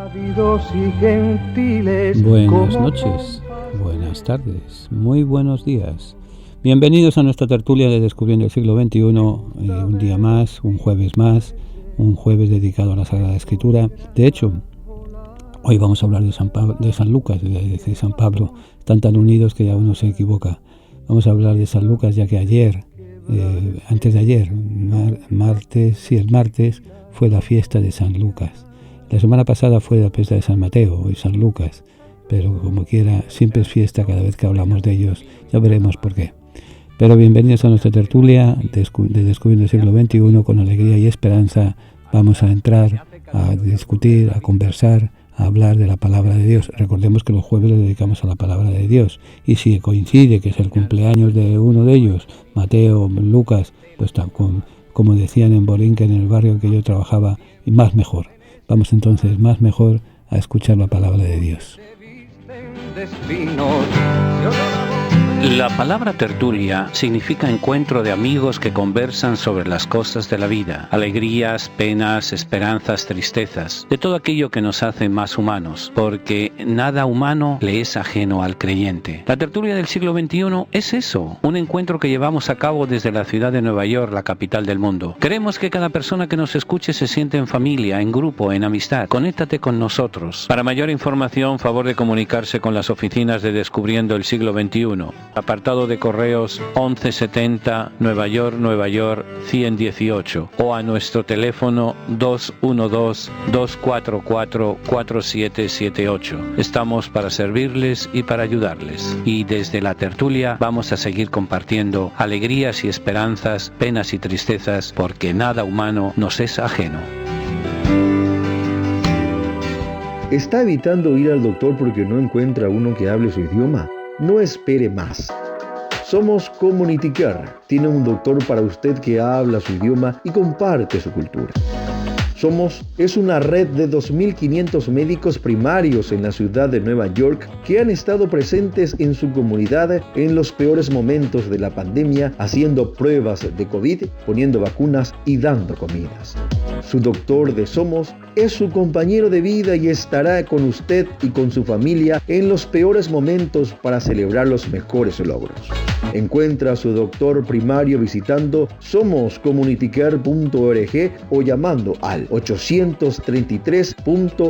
Buenas noches, buenas tardes, muy buenos días. Bienvenidos a nuestra tertulia de Descubriendo el siglo XXI, un día más, un jueves dedicado a la Sagrada Escritura. De hecho, hoy vamos a hablar de San Lucas, de San Pablo. Están tan unidos que ya uno se equivoca. Vamos a hablar de San Lucas, ya que antes de ayer, el martes, fue la fiesta de San Lucas. La semana pasada fue la fiesta de San Mateo y San Lucas, pero como quiera, siempre es fiesta cada vez que hablamos de ellos. Ya veremos por qué. Pero bienvenidos a nuestra tertulia de Descubriendo el siglo XXI. Con alegría y esperanza vamos a entrar a discutir, a conversar, a hablar de la palabra de Dios. Recordemos que los jueves le dedicamos a la palabra de Dios, y si coincide que es el cumpleaños de uno de ellos, Mateo, Lucas, pues como decían en Borinquen, en el barrio que yo trabajaba, y más mejor. Vamos entonces más mejor a escuchar la palabra de Dios. La palabra tertulia significa encuentro de amigos que conversan sobre las cosas de la vida, alegrías, penas, esperanzas, tristezas, de todo aquello que nos hace más humanos, porque nada humano le es ajeno al creyente. La tertulia del siglo XXI es eso, un encuentro que llevamos a cabo desde la ciudad de Nueva York, la capital del mundo. Queremos que cada persona que nos escuche se siente en familia, en grupo, en amistad. Conéctate con nosotros. Para mayor información, favor de comunicarse con las oficinas de Descubriendo el siglo XXI. Apartado de correos 1170 Nueva York 118, o a nuestro teléfono 212-244-4778. Estamos para servirles y para ayudarles. Y desde la tertulia vamos a seguir compartiendo alegrías y esperanzas, penas y tristezas, porque nada humano nos es ajeno. ¿Está evitando ir al doctor porque no encuentra uno que hable su idioma? No espere más. Somos Community Care. Tiene un doctor para usted que habla su idioma y comparte su cultura. Somos es una red de 2.500 médicos primarios en la ciudad de Nueva York que han estado presentes en su comunidad en los peores momentos de la pandemia, haciendo pruebas de COVID, poniendo vacunas y dando comidas. Su doctor de Somos es su compañero de vida y estará con usted y con su familia en los peores momentos para celebrar los mejores logros. Encuentra a su doctor primario visitando somoscommunitycare.org o llamando al 833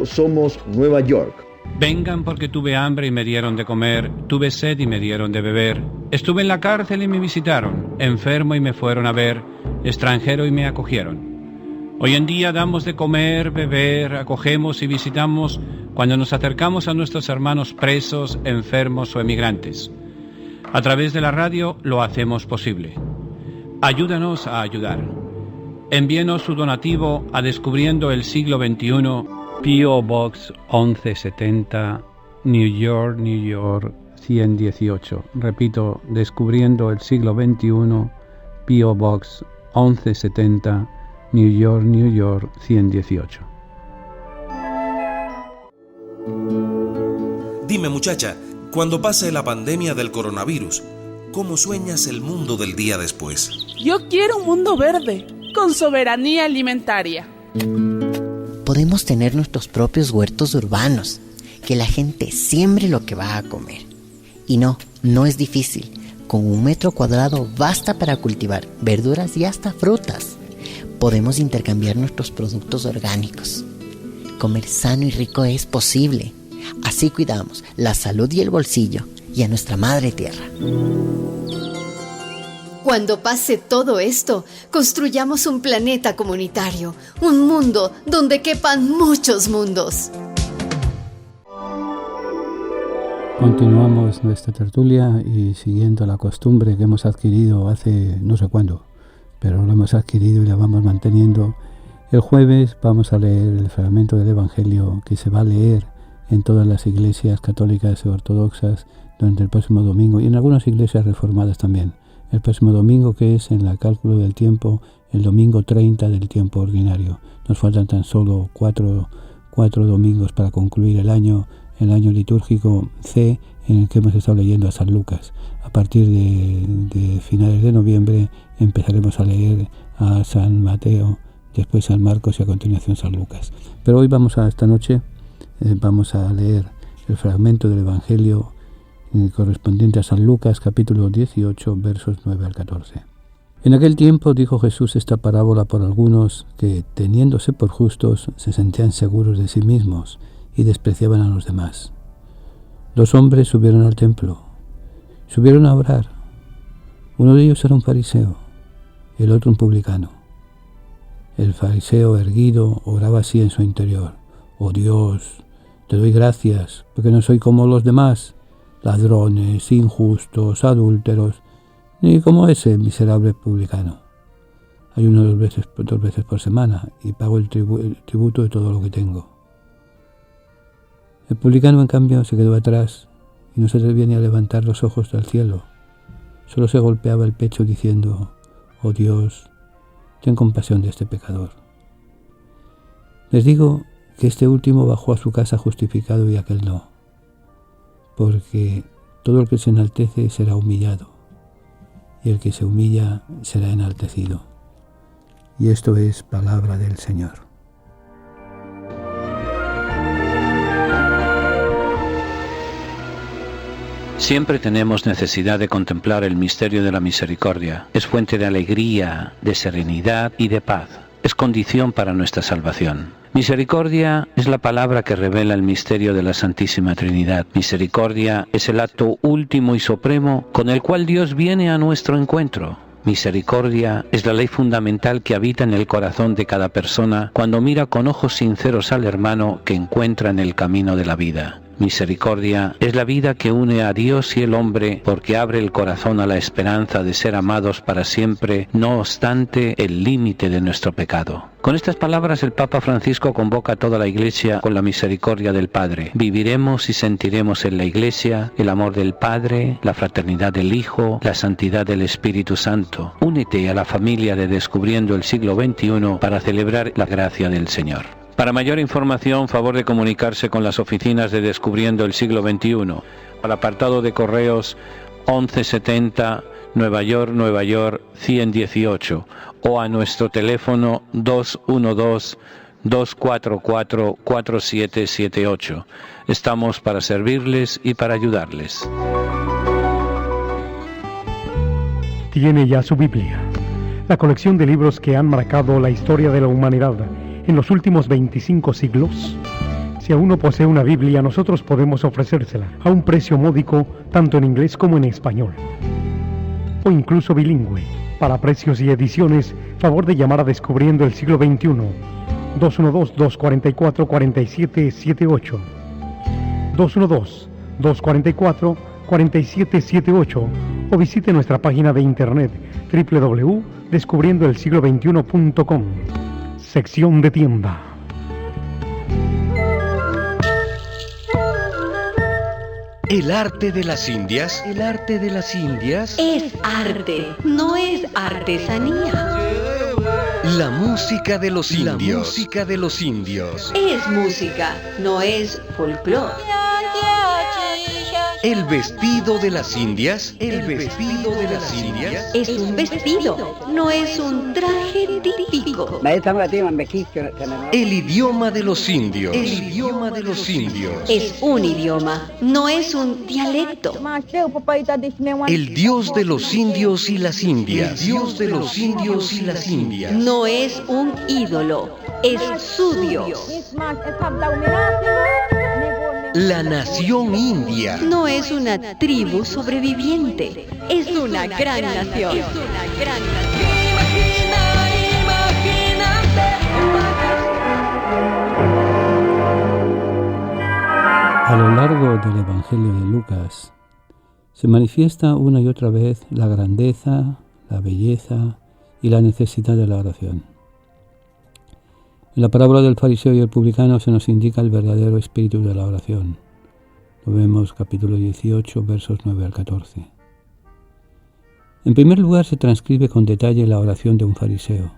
Somos Nueva York. Vengan porque tuve hambre y me dieron de comer, tuve sed y me dieron de beber, estuve en la cárcel y me visitaron, enfermo y me fueron a ver, extranjero y me acogieron. Hoy en día damos de comer, beber, acogemos y visitamos cuando nos acercamos a nuestros hermanos presos, enfermos o emigrantes. A través de la radio lo hacemos posible. Ayúdanos a ayudar. Envíenos su donativo a Descubriendo el siglo XXI, P.O. Box 1170, New York 118. Repito, Descubriendo el siglo XXI, P.O. Box 1170, New York 118. Dime, muchacha, cuando pase la pandemia del coronavirus, ¿cómo sueñas el mundo del día después? Yo quiero un mundo verde, con soberanía alimentaria. Podemos tener nuestros propios huertos urbanos, que la gente siembre lo que va a comer. Y no es difícil. Con 1 metro cuadrado basta para cultivar verduras y hasta frutas. Podemos intercambiar nuestros productos orgánicos. Comer sano y rico es posible. Así cuidamos la salud y el bolsillo y a nuestra madre tierra. Cuando pase todo esto, construyamos un planeta comunitario, un mundo donde quepan muchos mundos. Continuamos nuestra tertulia y siguiendo la costumbre que hemos adquirido hace no sé cuándo, pero lo hemos adquirido y la vamos manteniendo. El jueves vamos a leer el fragmento del Evangelio que se va a leer en todas las iglesias católicas y ortodoxas durante el próximo domingo y en algunas iglesias reformadas también. El próximo domingo, que es en el cálculo del tiempo, el domingo 30 del tiempo ordinario. Nos faltan tan solo cuatro domingos para concluir el año litúrgico C, en el que hemos estado leyendo a San Lucas. A partir de finales de noviembre empezaremos a leer a San Mateo, después San Marcos y a continuación San Lucas. Pero hoy esta noche Vamos a leer el fragmento del Evangelio correspondiente a San Lucas, capítulo 18, versos 9 al 14. En aquel tiempo dijo Jesús esta parábola por algunos que, teniéndose por justos, se sentían seguros de sí mismos y despreciaban a los demás. 2 hombres subieron al templo, subieron a orar. Uno de ellos era un fariseo, el otro un publicano. El fariseo erguido oraba así en su interior: «Oh Dios, te doy gracias, porque no soy como los demás, ladrones, injustos, adúlteros, ni como ese miserable publicano. Ayuno 2 veces por semana y pago el tributo de todo lo que tengo». El publicano, en cambio, se quedó atrás y no se atrevía ni a levantar los ojos al cielo. Solo se golpeaba el pecho diciendo: «Oh Dios, ten compasión de este pecador». Les digo que este último bajó a su casa justificado y aquel no, porque todo el que se enaltece será humillado, y el que se humilla será enaltecido. Y esto es palabra del Señor. Siempre tenemos necesidad de contemplar el misterio de la misericordia. Es fuente de alegría, de serenidad y de paz. Es condición para nuestra salvación. Misericordia es la palabra que revela el misterio de la Santísima Trinidad. Misericordia es el acto último y supremo con el cual Dios viene a nuestro encuentro. Misericordia es la ley fundamental que habita en el corazón de cada persona cuando mira con ojos sinceros al hermano que encuentra en el camino de la vida. Misericordia es la vida que une a Dios y el hombre porque abre el corazón a la esperanza de ser amados para siempre, no obstante el límite de nuestro pecado. Con estas palabras el Papa Francisco convoca a toda la Iglesia con la misericordia del Padre. Viviremos y sentiremos en la Iglesia el amor del Padre, la fraternidad del Hijo, la santidad del Espíritu Santo. Únete a la familia de Descubriendo el Siglo XXI para celebrar la gracia del Señor. Para mayor información, favor de comunicarse con las oficinas de Descubriendo el Siglo XXI. Al apartado de correos 1170 Nueva York 118 o a nuestro teléfono 212-244-4778. Estamos para servirles y para ayudarles. Tiene ya su Biblia, la colección de libros que han marcado la historia de la humanidad en los últimos 25 siglos. Si aún no posee una Biblia, nosotros podemos ofrecérsela a un precio módico, tanto en inglés como en español, o incluso bilingüe. Para precios y ediciones, favor de llamar a Descubriendo el Siglo XXI, 212-244-4778, 212-244-4778, o visite nuestra página de internet www.descubriendoelsiglo21.com, sección de tienda. El arte de las Indias. El arte de las Indias. Es arte, no es artesanía. La música de los indios. La música de los indios. Es música, no es folclore. El vestido de las indias. El vestido de las indias. Es un vestido, no es un traje típico. El idioma de los indios. El idioma de los indios. Es un idioma, no es un dialecto. El dios de los indios y las indias. El dios de los indios y las indias. No es un ídolo, es su Dios. La nación india. No es una tribu sobreviviente, es una gran nación. Es una gran nación. A lo largo del Evangelio de Lucas se manifiesta una y otra vez la grandeza, la belleza y la necesidad de la oración. En la parábola del fariseo y el publicano se nos indica el verdadero espíritu de la oración. Lo vemos capítulo 18, versos 9 al 14. En primer lugar se transcribe con detalle la oración de un fariseo.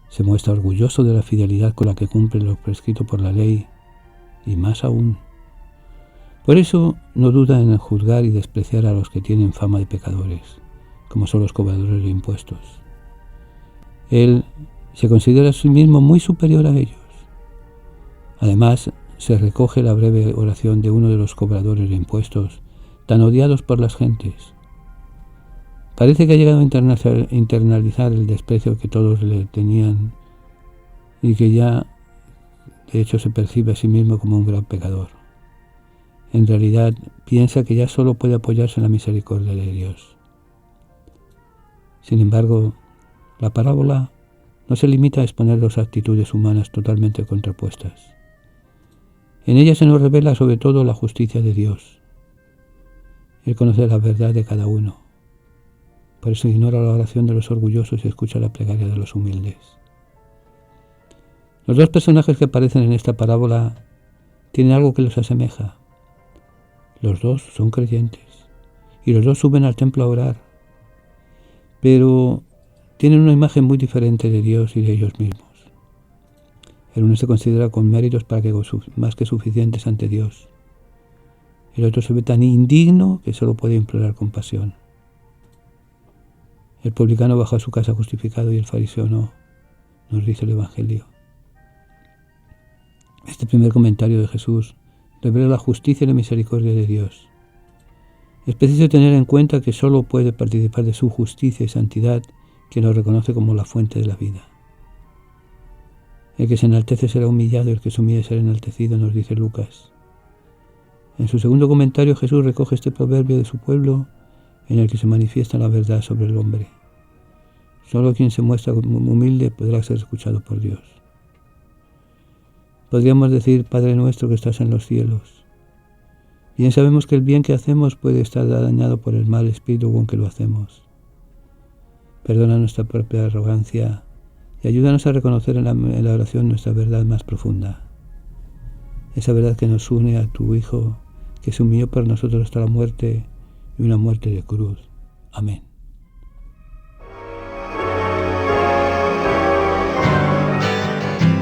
Se muestra orgulloso de la fidelidad con la que cumple lo prescrito por la ley, y más aún. Por eso no duda en juzgar y despreciar a los que tienen fama de pecadores, como son los cobradores de impuestos. Él se considera a sí mismo muy superior a ellos. Además, se recoge la breve oración de uno de los cobradores de impuestos, tan odiados por las gentes. Parece que ha llegado a internalizar el desprecio que todos le tenían y que ya, de hecho, se percibe a sí mismo como un gran pecador. En realidad, piensa que ya solo puede apoyarse en la misericordia de Dios. Sin embargo, la parábola no se limita a exponer dos actitudes humanas totalmente contrapuestas. En ella se nos revela sobre todo la justicia de Dios. Él conoce la verdad de cada uno. Por eso ignora la oración de los orgullosos y escucha la plegaria de los humildes. Los dos personajes que aparecen en esta parábola tienen algo que los asemeja. Los dos son creyentes y los dos suben al templo a orar, pero tienen una imagen muy diferente de Dios y de ellos mismos. El uno se considera con méritos más que suficientes ante Dios. El otro se ve tan indigno que solo puede implorar compasión. El publicano bajó a su casa justificado y el fariseo no, nos dice el Evangelio. Este primer comentario de Jesús revela la justicia y la misericordia de Dios. Es preciso tener en cuenta que solo puede participar de su justicia y santidad quien lo reconoce como la fuente de la vida. El que se enaltece será humillado y el que se humilla será enaltecido, nos dice Lucas. En su segundo comentario, Jesús recoge este proverbio de su pueblo en el que se manifiesta la verdad sobre el hombre. Solo quien se muestra como humilde podrá ser escuchado por Dios. Podríamos decir, Padre nuestro que estás en los cielos. Bien sabemos que el bien que hacemos puede estar dañado por el mal espíritu con que lo hacemos. Perdona nuestra propia arrogancia y ayúdanos a reconocer en la oración nuestra verdad más profunda. Esa verdad que nos une a tu Hijo, que se humilló por nosotros hasta la muerte y una muerte de cruz. Amén.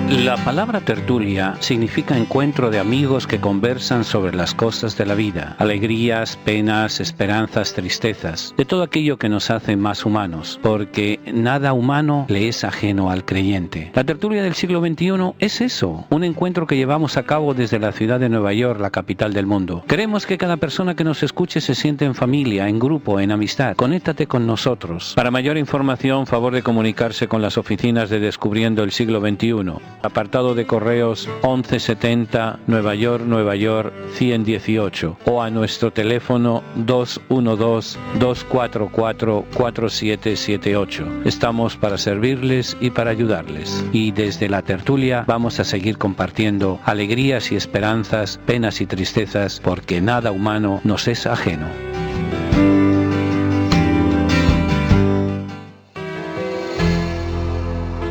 La palabra tertulia significa encuentro de amigos que conversan sobre las cosas de la vida, alegrías, penas, esperanzas, tristezas, de todo aquello que nos hace más humanos, porque nada humano le es ajeno al creyente. La tertulia del siglo XXI es eso, un encuentro que llevamos a cabo desde la ciudad de Nueva York, la capital del mundo. Queremos que cada persona que nos escuche se sienta en familia, en grupo, en amistad. Conéctate con nosotros. Para mayor información, favor de comunicarse con las oficinas de Descubriendo el Siglo XXI. Apartado de correos 1170 Nueva York 118 o a nuestro teléfono 212-244-4778. Estamos para servirles y para ayudarles. Y desde la tertulia vamos a seguir compartiendo alegrías y esperanzas, penas y tristezas, porque nada humano nos es ajeno.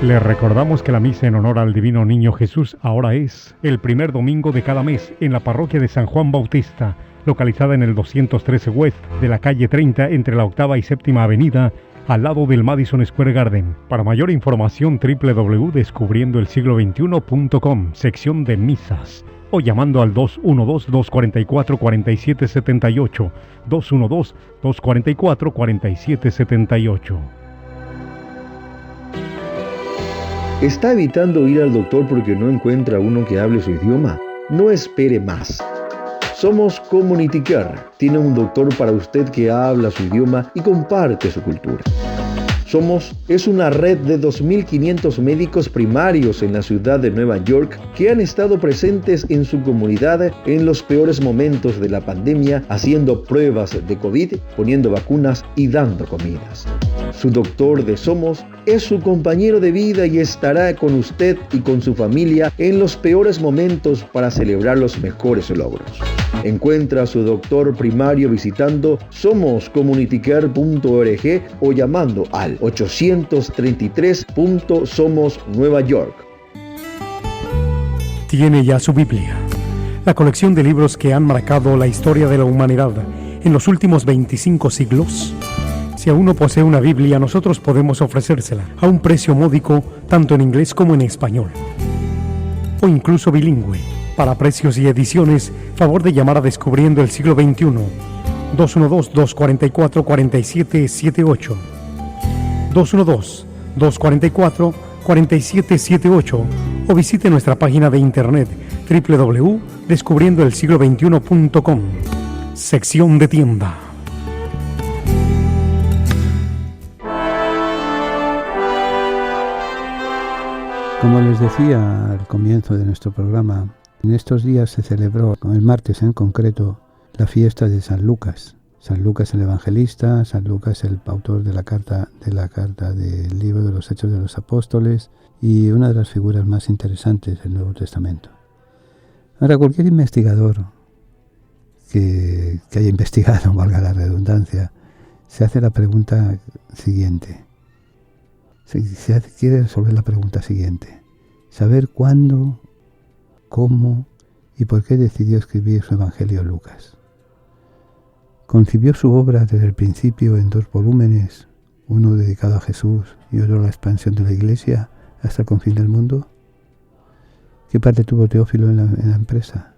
Les recordamos que la misa en honor al Divino Niño Jesús ahora es el primer domingo de cada mes en la parroquia de San Juan Bautista, localizada en el 213 West de la calle 30 entre la 8ª y 7ª avenida, al lado del Madison Square Garden. Para mayor información, www.descubriendoelsiglo21.com, sección de misas, o llamando al 212-244-4778, 212-244-4778. ¿Está evitando ir al doctor porque no encuentra uno que hable su idioma? No espere más. Somos Community Care. Tiene un doctor para usted que habla su idioma y comparte su cultura. Somos es una red de 2.500 médicos primarios en la ciudad de Nueva York que han estado presentes en su comunidad en los peores momentos de la pandemia, haciendo pruebas de COVID, poniendo vacunas y dando comidas. Su doctor de Somos es su compañero de vida y estará con usted y con su familia en los peores momentos para celebrar los mejores logros. Encuentra a su doctor primario visitando somoscommunitycare.org o llamando al 833 Somos Nueva York. Tiene ya su Biblia, la colección de libros que han marcado la historia de la humanidad en los últimos 25 siglos. Si aún no posee una Biblia, nosotros podemos ofrecérsela a un precio módico, tanto en inglés como en español, o incluso bilingüe. Para precios y ediciones, favor de llamar a Descubriendo el Siglo XXI, 212-244-4778, 212-244-4778, o visite nuestra página de internet www.descubriendoelsiglo21.com. Sección de tienda. Como les decía al comienzo de nuestro programa, en estos días se celebró, el martes en concreto, la fiesta de San Lucas. San Lucas el Evangelista, San Lucas el autor de la carta del libro de los Hechos de los Apóstoles y una de las figuras más interesantes del Nuevo Testamento. Ahora, cualquier investigador que haya investigado, valga la redundancia, se hace la pregunta siguiente. Quiere resolver la pregunta siguiente. Saber cuándo, cómo y por qué decidió escribir su Evangelio Lucas. Concibió su obra desde el principio en 2 volúmenes, uno dedicado a Jesús y otro a la expansión de la Iglesia hasta el confín del mundo. ¿Qué parte tuvo Teófilo en la empresa?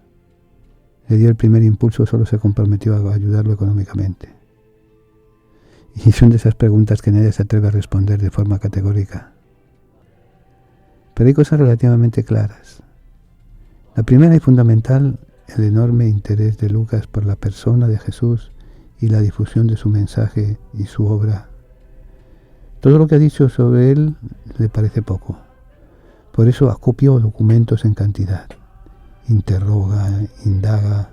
Le dio el primer impulso, solo se comprometió a ayudarlo económicamente. Y son de esas preguntas que nadie se atreve a responder de forma categórica. Pero hay cosas relativamente claras. La primera y fundamental, el enorme interés de Lucas por la persona de Jesús y la difusión de su mensaje y su obra. Todo lo que ha dicho sobre él le parece poco. Por eso acopió documentos en cantidad. Interroga, indaga.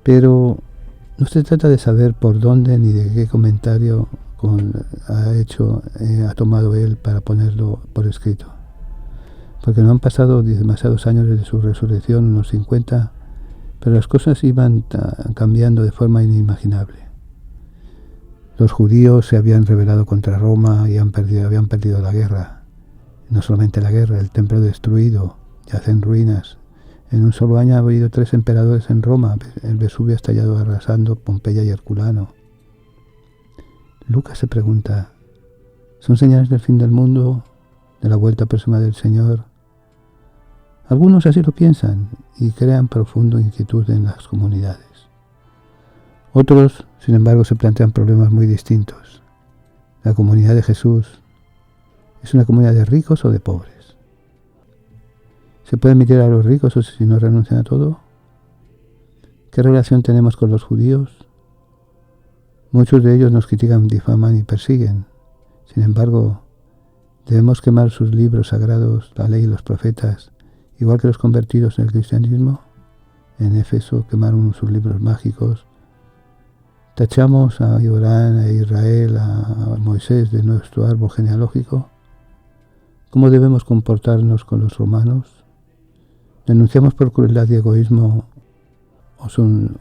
Pero no se trata de saber por dónde ni de qué comentario ha tomado él para ponerlo por escrito. Porque no han pasado demasiados años desde su resurrección, unos 50, pero las cosas iban cambiando de forma inimaginable. Los judíos se habían rebelado contra Roma y habían perdido la guerra. No solamente la guerra, el templo destruido, yace en ruinas. En un solo año ha habido 3 emperadores en Roma, el Vesubio ha estallado arrasando, Pompeya y Herculano. Lucas se pregunta, ¿son señales del fin del mundo, de la vuelta próxima del Señor? Algunos así lo piensan y crean profunda inquietud en las comunidades. Otros, sin embargo, se plantean problemas muy distintos. ¿La comunidad de Jesús es una comunidad de ricos o de pobres? ¿Se puede emitir a los ricos o si no renuncian a todo? ¿Qué relación tenemos con los judíos? Muchos de ellos nos critican, difaman y persiguen. Sin embargo, ¿debemos quemar sus libros sagrados, la ley y los profetas, igual que los convertidos en el cristianismo? En Éfeso quemaron sus libros mágicos. ¿Tachamos a Abraham, a Israel, a Moisés de nuestro árbol genealógico? ¿Cómo debemos comportarnos con los romanos? ¿Denunciamos por crueldad y egoísmo o son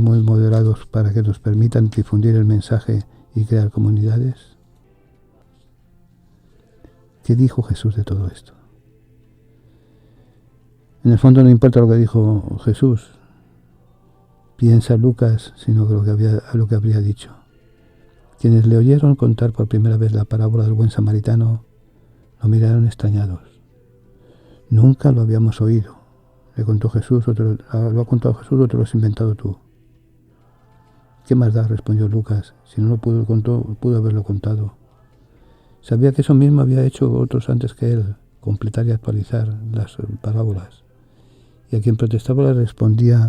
muy moderados para que nos permitan difundir el mensaje y crear comunidades? ¿Qué dijo Jesús de todo esto? En el fondo no importa lo que dijo Jesús. Piensa Lucas, sino lo que habría dicho. Quienes le oyeron contar por primera vez la parábola del buen samaritano lo miraron extrañados. Nunca lo habíamos oído. Le contó Jesús, lo ha contado Jesús, otro lo has inventado tú. ¿Qué más da?, respondió Lucas. Si no lo pudo haberlo contado. Sabía que eso mismo había hecho otros antes que él, completar y actualizar las parábolas. Y a quien protestaba le respondía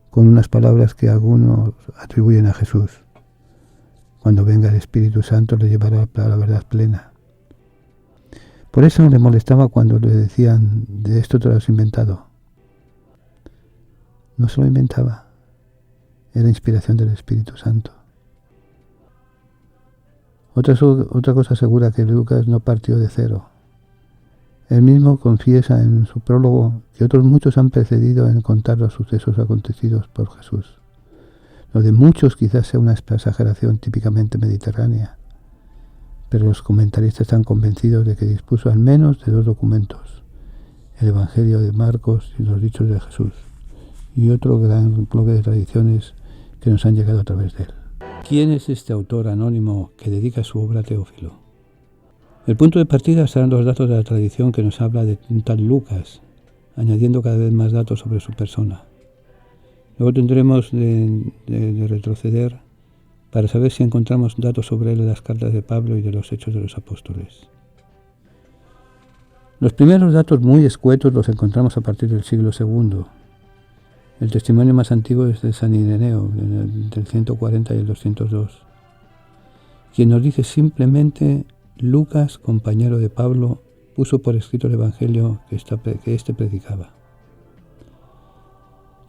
con unas palabras que algunos atribuyen a Jesús. Cuando venga el Espíritu Santo le llevará a la verdad plena. Por eso le molestaba cuando le decían, de esto te lo has inventado. No se lo inventaba, era inspiración del Espíritu Santo. Otra cosa segura, que Lucas no partió de cero. Él mismo confiesa en su prólogo que otros muchos han precedido en contar los sucesos acontecidos por Jesús. Lo de muchos quizás sea una exageración típicamente mediterránea, pero los comentaristas están convencidos de que dispuso al menos de 2 documentos, el Evangelio de Marcos y los dichos de Jesús, y otro gran bloque de tradiciones que nos han llegado a través de él. ¿Quién es este autor anónimo que dedica su obra a Teófilo? El punto de partida serán los datos de la tradición que nos habla de un tal Lucas, añadiendo cada vez más datos sobre su persona. Luego tendremos de retroceder para saber si encontramos datos sobre él en las cartas de Pablo y de los Hechos de los Apóstoles. Los primeros datos muy escuetos los encontramos a partir del siglo II. El testimonio más antiguo es de San Ireneo, del 140 y el 202, quien nos dice simplemente: Lucas, compañero de Pablo, puso por escrito el evangelio que éste predicaba.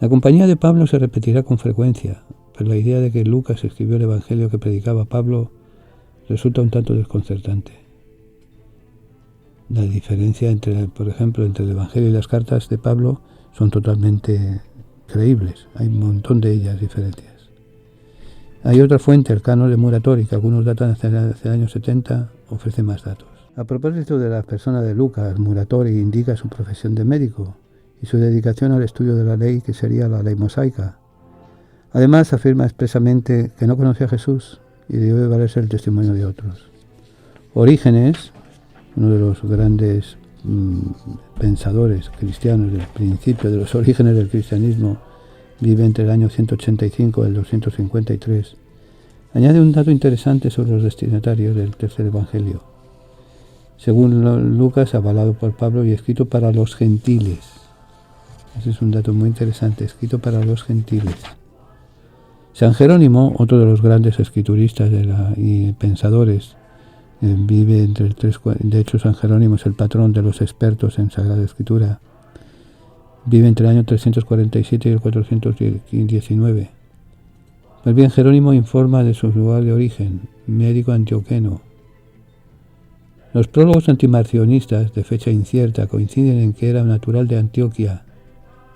La compañía de Pablo se repetirá con frecuencia, pero la idea de que Lucas escribió el evangelio que predicaba Pablo resulta un tanto desconcertante. La diferencia por ejemplo, entre el evangelio y las cartas de Pablo son totalmente creíbles. Hay un montón de ellas diferencias. Hay otra fuente, el canon de Muratori, que algunos datan hacia el año 70, ofrece más datos. A propósito de la persona de Lucas, Muratori indica su profesión de médico y su dedicación al estudio de la ley, que sería la ley mosaica. Además, afirma expresamente que no conocía a Jesús y debe valerse el testimonio de otros. Orígenes, uno de los grandes pensadores cristianos del principio de los orígenes del cristianismo, vive entre el año 185 y el 253. Añade un dato interesante sobre los destinatarios del tercer evangelio. Según Lucas, avalado por Pablo y escrito para los gentiles. Ese es un dato muy interesante, escrito para los gentiles. San Jerónimo, otro de los grandes escrituristas y pensadores, vive entre el 3. De hecho, San Jerónimo es el patrón de los expertos en Sagrada Escritura. Vive entre el año 347 y el 419. Pues bien, Jerónimo informa de su lugar de origen, médico antioqueno. Los prólogos antimarcionistas, de fecha incierta, coinciden en que era natural de Antioquia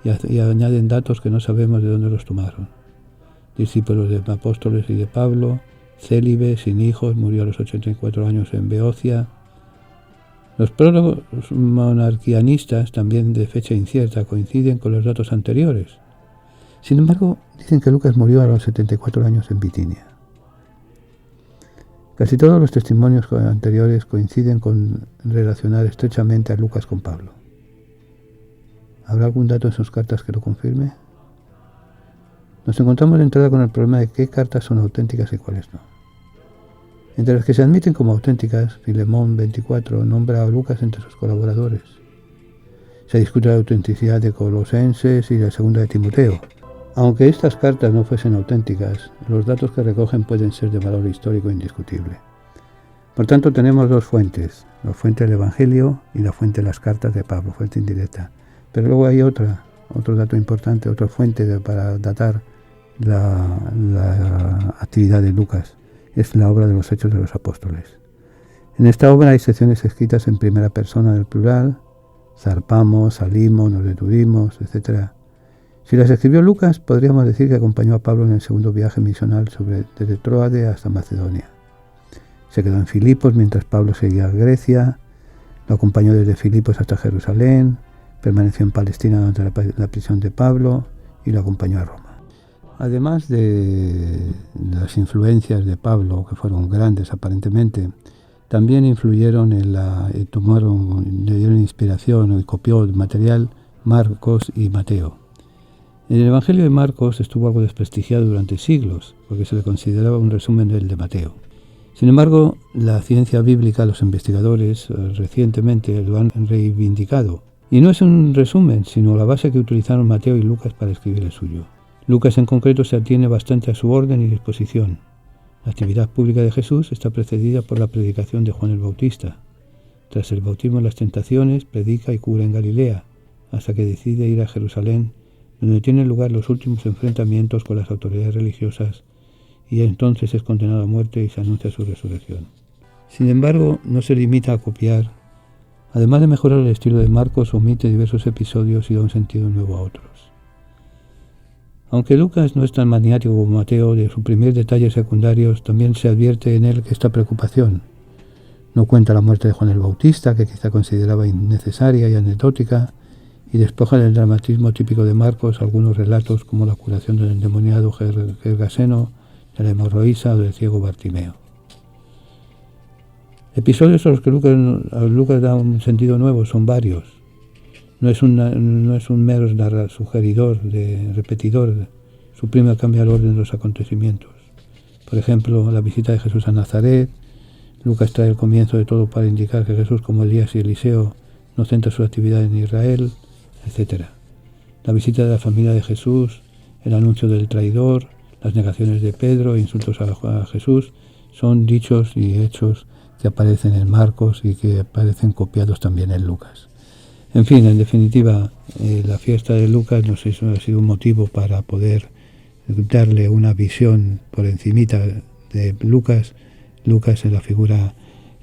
y añaden datos que no sabemos de dónde los tomaron. Discípulos de apóstoles y de Pablo, célibe, sin hijos, murió a los 84 años en Beocia. Los prólogos monarquianistas, también de fecha incierta, coinciden con los datos anteriores. Sin embargo, dicen que Lucas murió a los 74 años en Bitinia. Casi todos los testimonios anteriores coinciden con relacionar estrechamente a Lucas con Pablo. ¿Habrá algún dato en sus cartas que lo confirme? Nos encontramos de entrada con el problema de qué cartas son auténticas y cuáles no. Entre las que se admiten como auténticas, Filemón 24 nombra a Lucas entre sus colaboradores. Se discute la autenticidad de Colosenses y la segunda de Timoteo. Aunque estas cartas no fuesen auténticas, los datos que recogen pueden ser de valor histórico indiscutible. Por tanto, tenemos dos fuentes, la fuente del Evangelio y la fuente de las cartas de Pablo, fuente indirecta. Pero luego hay otro dato importante, otra fuente para datar la actividad de Lucas. Es la obra de los Hechos de los Apóstoles. En esta obra hay secciones escritas en primera persona del plural: zarpamos, salimos, nos detuvimos, etc. Si las escribió Lucas, podríamos decir que acompañó a Pablo en el segundo viaje misional desde Tróade hasta Macedonia. Se quedó en Filipos mientras Pablo seguía a Grecia, lo acompañó desde Filipos hasta Jerusalén, permaneció en Palestina durante la prisión de Pablo y lo acompañó a Roma. Además de las influencias de Pablo, que fueron grandes aparentemente, también influyeron le dieron inspiración y copió el material Marcos y Mateo. El Evangelio de Marcos estuvo algo desprestigiado durante siglos, porque se le consideraba un resumen del de Mateo. Sin embargo, la ciencia bíblica, los investigadores recientemente lo han reivindicado. Y no es un resumen, sino la base que utilizaron Mateo y Lucas para escribir el suyo. Lucas en concreto se atiene bastante a su orden y disposición. La actividad pública de Jesús está precedida por la predicación de Juan el Bautista. Tras el bautismo en las tentaciones, predica y cura en Galilea, hasta que decide ir a Jerusalén, donde tienen lugar los últimos enfrentamientos con las autoridades religiosas, y entonces es condenado a muerte y se anuncia su resurrección. Sin embargo, no se limita a copiar. Además de mejorar el estilo de Marcos, omite diversos episodios y da un sentido nuevo a otros. Aunque Lucas no es tan maniático como Mateo de suprimir detalles secundarios, también se advierte en él esta preocupación. No cuenta la muerte de Juan el Bautista, que quizá consideraba innecesaria y anecdótica, y despoja del dramatismo típico de Marcos algunos relatos como la curación del endemoniado Gergaseno, de la hemorroísa o del ciego Bartimeo. Episodios a los que Lucas da un sentido nuevo son varios. No es un mero sugeridor, repetidor, suprime o cambia el orden de los acontecimientos. Por ejemplo, la visita de Jesús a Nazaret. Lucas trae el comienzo de todo para indicar que Jesús, como Elías y Eliseo, no centra su actividad en Israel, etc. La visita de la familia de Jesús, el anuncio del traidor, las negaciones de Pedro, insultos a Jesús, son dichos y hechos que aparecen en Marcos y que aparecen copiados también en Lucas. En fin, en definitiva, la fiesta de Lucas ha sido un motivo para poder darle una visión por encimita de Lucas. Lucas es la figura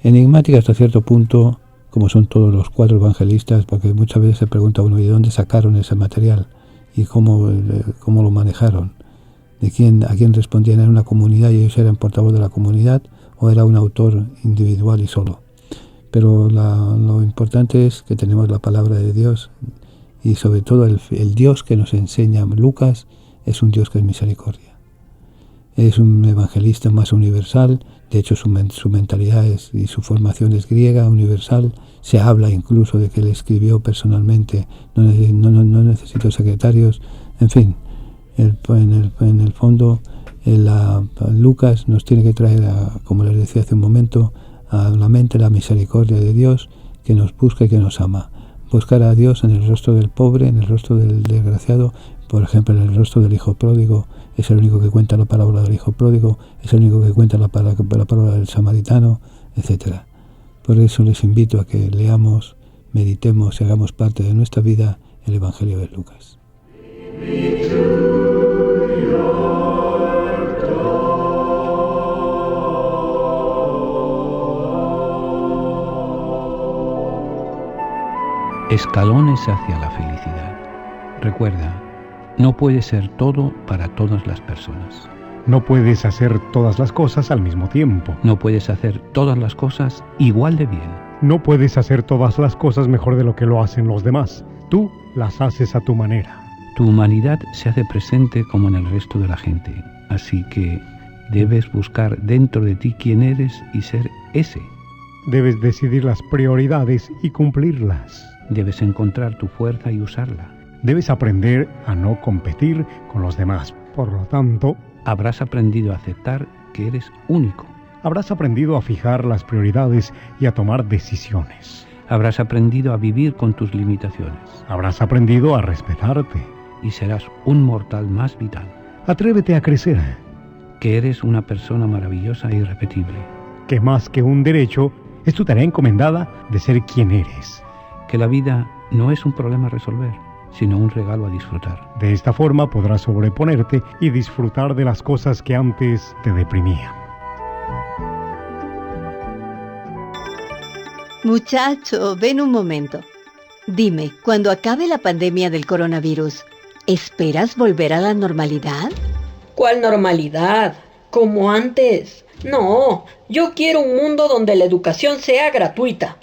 enigmática hasta cierto punto, como son todos los 4 evangelistas, porque muchas veces se pregunta uno, ¿y de dónde sacaron ese material? ¿Y cómo lo manejaron? ¿A quién respondían? ¿Era una comunidad y ellos eran portavoz de la comunidad? ¿O era un autor individual y solo? Pero lo importante es que tenemos la palabra de Dios y sobre todo el Dios que nos enseña Lucas es un Dios que es misericordia. Es un evangelista más universal, de hecho su mentalidad y su formación es griega, universal. Se habla incluso de que él escribió personalmente, no necesito secretarios. En fin, en el fondo Lucas nos tiene que traer, como les decía hace un momento, a la mente la misericordia de Dios que nos busca y que nos ama. Buscar a Dios en el rostro del pobre, en el rostro del desgraciado, por ejemplo en el rostro del hijo pródigo. Es el único que cuenta la parábola del hijo pródigo, es el único que cuenta la parábola del samaritano, etc. Por eso les invito a que leamos, meditemos y hagamos parte de nuestra vida el Evangelio de Lucas. Escalones hacia la felicidad. Recuerda, no puedes ser todo para todas las personas. No puedes hacer todas las cosas al mismo tiempo. No puedes hacer todas las cosas igual de bien. No puedes hacer todas las cosas mejor de lo que lo hacen los demás. Tú las haces a tu manera. Tu humanidad se hace presente como en el resto de la gente. Así que debes buscar dentro de ti quién eres y ser ese. Debes decidir las prioridades y cumplirlas. Debes encontrar tu fuerza y usarla. Debes aprender a no competir con los demás. Por lo tanto, habrás aprendido a aceptar que eres único. Habrás aprendido a fijar las prioridades y a tomar decisiones. Habrás aprendido a vivir con tus limitaciones. Habrás aprendido a respetarte. Y serás un mortal más vital. Atrévete a crecer. Que eres una persona maravillosa e irrepetible. Que más que un derecho, es tu tarea encomendada de ser quien eres. Que la vida no es un problema a resolver, sino un regalo a disfrutar. De esta forma podrás sobreponerte y disfrutar de las cosas que antes te deprimían. Muchacho, ven un momento. Dime, cuando acabe la pandemia del coronavirus, ¿esperas volver a la normalidad? ¿Cuál normalidad? ¿Como antes? No, yo quiero un mundo donde la educación sea gratuita.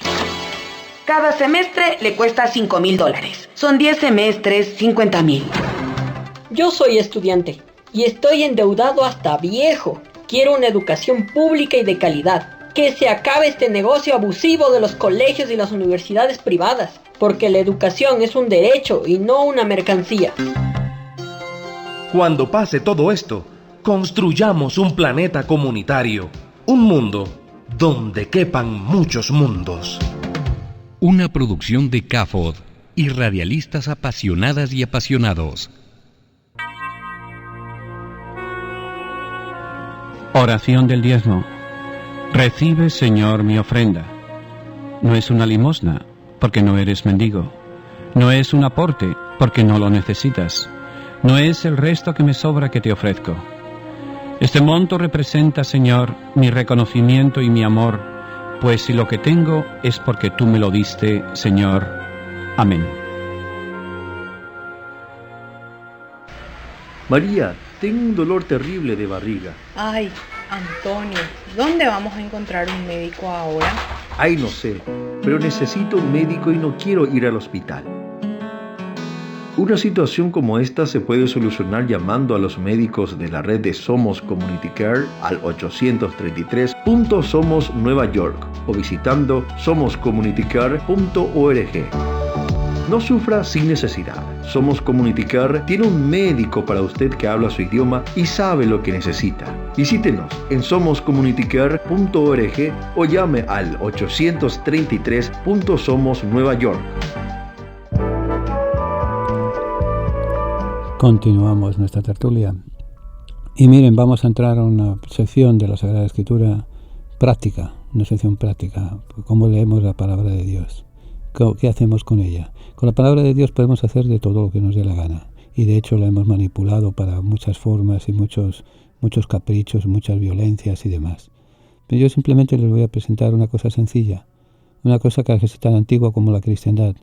Cada semestre le cuesta $5,000. Son 10 semestres, 50,000. Yo soy estudiante y estoy endeudado hasta viejo. Quiero una educación pública y de calidad. Que se acabe este negocio abusivo de los colegios y las universidades privadas, porque la educación es un derecho y no una mercancía. Cuando pase todo esto, construyamos un planeta comunitario, un mundo donde quepan muchos mundos. Una producción de CAFOD y radialistas apasionadas y apasionados. Oración del diezmo. Recibe, Señor, mi ofrenda. No es una limosna, porque no eres mendigo. No es un aporte, porque no lo necesitas. No es el resto que me sobra que te ofrezco. Este monto representa, Señor, mi reconocimiento y mi amor, pues si lo que tengo es porque tú me lo diste, Señor. Amén. María, tengo un dolor terrible de barriga. Ay, Antonio, ¿dónde vamos a encontrar un médico ahora? Ay, no sé, pero necesito un médico y no quiero ir al hospital. Una situación como esta se puede solucionar llamando a los médicos de la red de Somos Community Care al 833.somos Nueva York o visitando somoscommunitycare.org. No sufra sin necesidad. Somos Community Care tiene un médico para usted que habla su idioma y sabe lo que necesita. Visítenos en somoscommunitycare.org o llame al 833.somos Nueva York. Continuamos nuestra tertulia. Y miren, vamos a entrar a una sección de la Sagrada Escritura práctica, una sección práctica. ¿Cómo leemos la palabra de Dios? ¿Qué hacemos con ella? Con la palabra de Dios podemos hacer de todo lo que nos dé la gana. Y de hecho la hemos manipulado para muchas formas y muchos caprichos, muchas violencias y demás. Pero yo simplemente les voy a presentar una cosa sencilla, una cosa que es tan antigua como la cristiandad,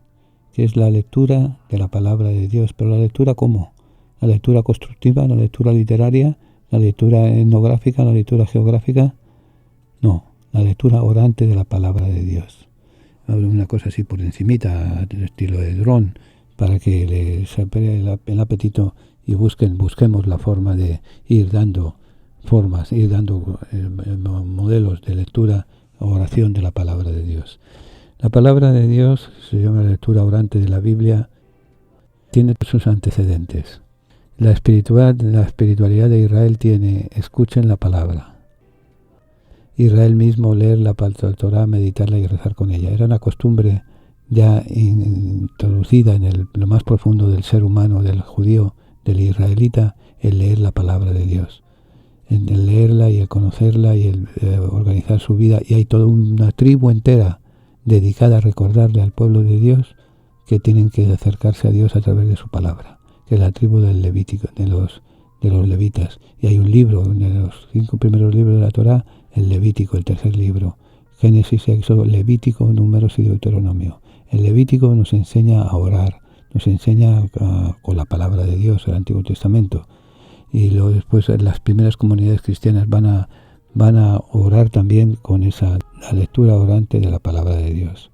que es la lectura de la palabra de Dios. Pero la lectura ¿cómo? La lectura constructiva, la lectura literaria, la lectura etnográfica, la lectura geográfica. No, la lectura orante de la palabra de Dios. Hablo una cosa así por encimita, del estilo de dron, para que les apere el apetito y busquemos la forma de ir dando formas, ir dando modelos de lectura o oración de la palabra de Dios. La palabra de Dios, se llama la lectura orante de la Biblia, tiene sus antecedentes. La espiritualidad de Israel tiene, escuchen la palabra. Israel mismo leer la Torá, meditarla y rezar con ella. Era una costumbre ya introducida en lo más profundo del ser humano, del judío, del israelita, el leer la palabra de Dios. El leerla y el conocerla y el organizar su vida. Y hay toda una tribu entera dedicada a recordarle al pueblo de Dios que tienen que acercarse a Dios a través de su palabra, que es la tribu del Levítico, de los levitas. Y hay un libro, uno de los 5 primeros libros de la Torá, el Levítico, el tercer libro, Génesis, Éxodo, Levítico, Números y Deuteronomio. El Levítico nos enseña a orar, nos enseña con la palabra de Dios, el Antiguo Testamento. Y luego después las primeras comunidades cristianas van a orar también con la lectura orante de la palabra de Dios.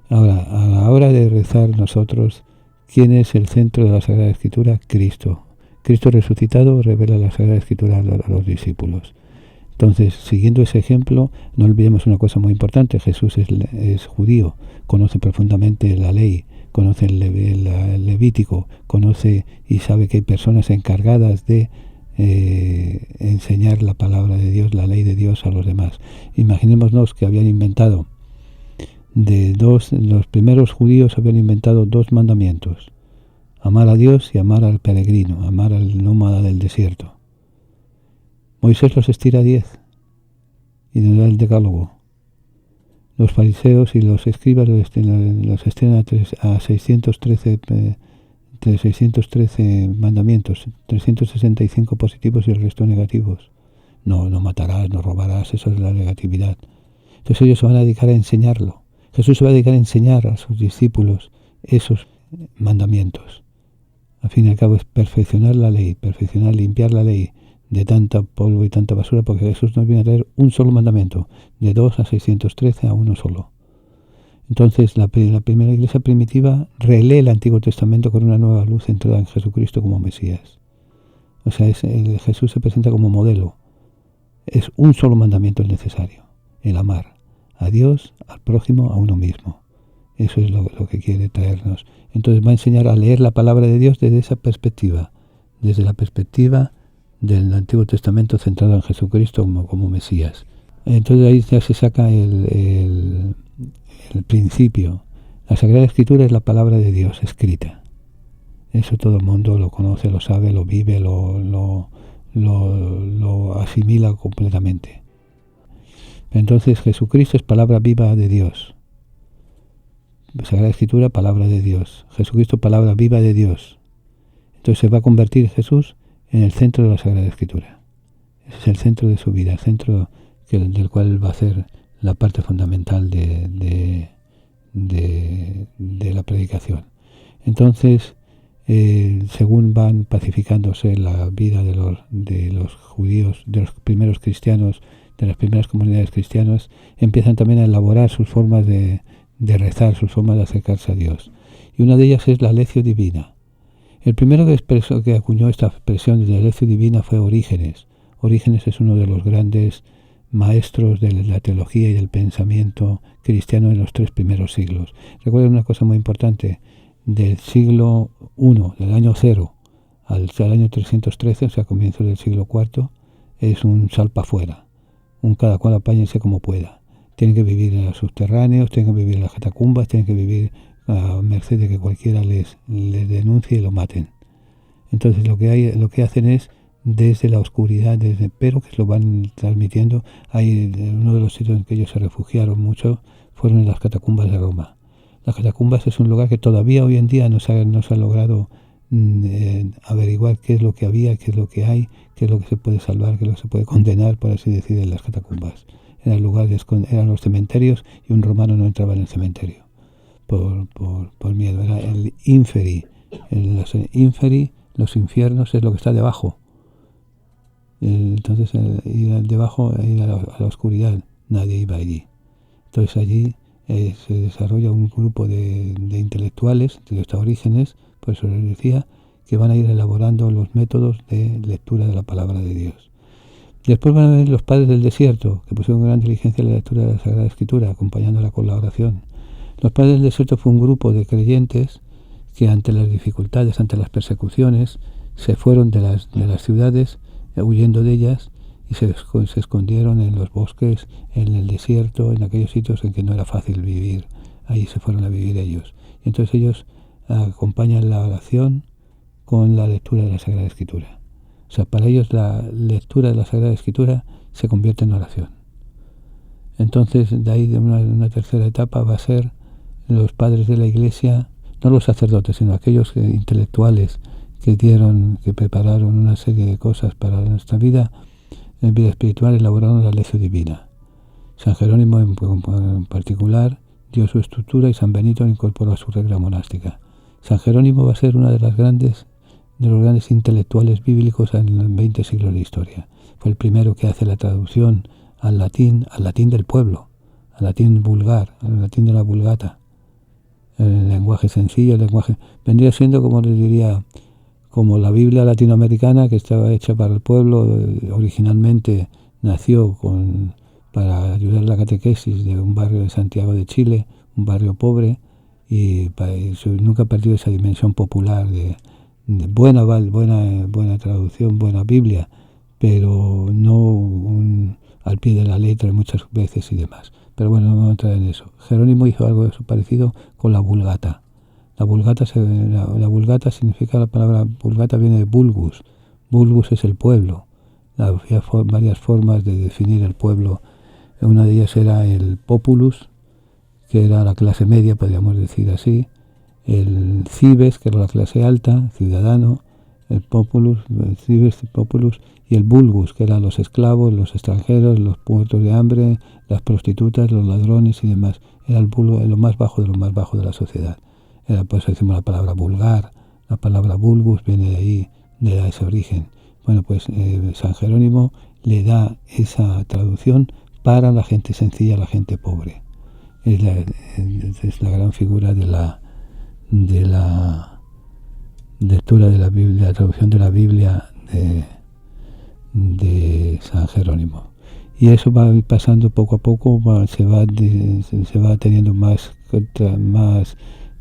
Ahora, a la hora de rezar nosotros, ¿quién es el centro de la Sagrada Escritura? Cristo. Cristo resucitado revela la Sagrada Escritura a los discípulos. Entonces, siguiendo ese ejemplo, no olvidemos una cosa muy importante. Jesús es judío, conoce profundamente la ley, conoce el Levítico, conoce y sabe que hay personas encargadas de enseñar la palabra de Dios, la ley de Dios a los demás. Imaginémonos que habían inventado los primeros judíos habían inventado 2 mandamientos: amar a Dios y amar al peregrino, amar al nómada del desierto. Moisés los estira a 10 y nos da el decálogo. Los fariseos y los escribas los estiran a 613 mandamientos, 365 positivos y el resto negativos. No matarás, no robarás, eso es la negatividad. Entonces ellos se van a dedicar a enseñarlo. Jesús se va a dedicar a enseñar a sus discípulos esos mandamientos. Al fin y al cabo es perfeccionar la ley, limpiar la ley de tanta polvo y tanta basura, porque Jesús nos viene a traer un solo mandamiento, de 2 a 613 a uno solo. Entonces la primera iglesia primitiva relee el Antiguo Testamento con una nueva luz centrada en Jesucristo como Mesías. O sea, Jesús se presenta como modelo. Es un solo mandamiento el necesario, el amar a Dios, al prójimo, a uno mismo. Eso es lo que quiere traernos. Entonces va a enseñar a leer la palabra de Dios desde esa perspectiva, desde la perspectiva del Antiguo Testamento centrado en Jesucristo como Mesías. Entonces ahí ya se saca el principio. La Sagrada Escritura es la palabra de Dios escrita. Eso todo el mundo lo conoce, lo sabe, lo vive, lo asimila completamente. Entonces Jesucristo es palabra viva de Dios. Sagrada Escritura, palabra de Dios. Jesucristo, palabra viva de Dios. Entonces se va a convertir Jesús en el centro de la Sagrada Escritura. Ese es el centro de su vida, el centro del cual va a ser la parte fundamental de la predicación. Entonces, según van pacificándose la vida de los judíos, de los primeros cristianos, de las primeras comunidades cristianas, empiezan también a elaborar sus formas de rezar, sus formas de acercarse a Dios. Y una de ellas es la lección divina. El primero que acuñó esta expresión de la lección divina fue Orígenes. Orígenes es uno de los grandes maestros de la teología y del pensamiento cristiano en los 3 primeros siglos. Recuerden una cosa muy importante: del siglo I, del año 0, al año 313, o sea, comienzo del siglo IV, es un salpa afuera. Cada cual apáñense como pueda. Tienen que vivir en los subterráneos, tienen que vivir en las catacumbas, tienen que vivir a merced de que cualquiera les denuncie y lo maten. Entonces lo que hacen es desde la oscuridad, pero que lo van transmitiendo. Uno de los sitios en que ellos se refugiaron mucho fueron en las catacumbas de Roma. Las catacumbas es un lugar que todavía hoy en día no se ha logrado averiguar qué es lo que había, qué es lo que hay, qué es lo que se puede salvar, qué es lo que se puede condenar, por así decir, en las catacumbas. Eran los cementerios, y un romano no entraba en el cementerio por miedo. Era el inferi. Los inferi, los infiernos, es lo que está debajo. Entonces, ir debajo, ir a la oscuridad, nadie iba allí. Entonces allí se desarrolla un grupo de intelectuales de los orígenes, por eso les decía, que van a ir elaborando los métodos de lectura de la palabra de Dios. Después van a venir los padres del desierto, que pusieron gran diligencia en la lectura de la Sagrada Escritura, acompañándola con la oración. Los padres del desierto fue un grupo de creyentes que ante las dificultades, ante las persecuciones, se fueron de las ciudades, huyendo de ellas, y se escondieron en los bosques, en el desierto, en aquellos sitios en que no era fácil vivir. Ahí se fueron a vivir ellos. Y entonces ellos acompañan la oración con la lectura de la Sagrada Escritura. O sea, para ellos la lectura de la Sagrada Escritura se convierte en oración. Entonces, de ahí de una tercera etapa va a ser los padres de la Iglesia, no los sacerdotes, sino aquellos intelectuales que prepararon una serie de cosas para nuestra vida, en vida espiritual, elaboraron la lección divina. San Jerónimo en particular dio su estructura y San Benito incorporó a su regla monástica. San Jerónimo va a ser uno de los grandes intelectuales bíblicos en los 20 siglos de historia. Fue el primero que hace la traducción al latín del pueblo, al latín vulgar, al latín de la Vulgata. El lenguaje sencillo, vendría siendo, como les diría, como la Biblia latinoamericana, que estaba hecha para el pueblo. Originalmente nació para ayudar a la catequesis de un barrio de Santiago de Chile, un barrio pobre, y nunca ha perdido esa dimensión popular de buena traducción, buena Biblia, pero no al pie de la letra muchas veces y demás. Pero bueno, no vamos a entrar en eso. Jerónimo hizo algo parecido con la Vulgata. La Vulgata significa, la palabra Vulgata viene de vulgus. Vulgus es el pueblo. Había varias formas de definir el pueblo. Una de ellas era el populus, que era la clase media, podríamos decir así. El cibes, que era la clase alta, ciudadano. El populus, el cibes, el populus. Y el vulgus, que eran los esclavos, los extranjeros, los muertos de hambre, las prostitutas, los ladrones y demás. Era el vulgo, lo más bajo de lo más bajo de la sociedad. Por eso decimos la palabra vulgar. La palabra vulgus viene de ahí, le da ese origen. Bueno, pues San Jerónimo le da esa traducción para la gente sencilla, la gente pobre. Es la gran figura de la lectura de la Biblia, la traducción de la Biblia de San Jerónimo. Y eso va pasando poco a poco, se va teniendo más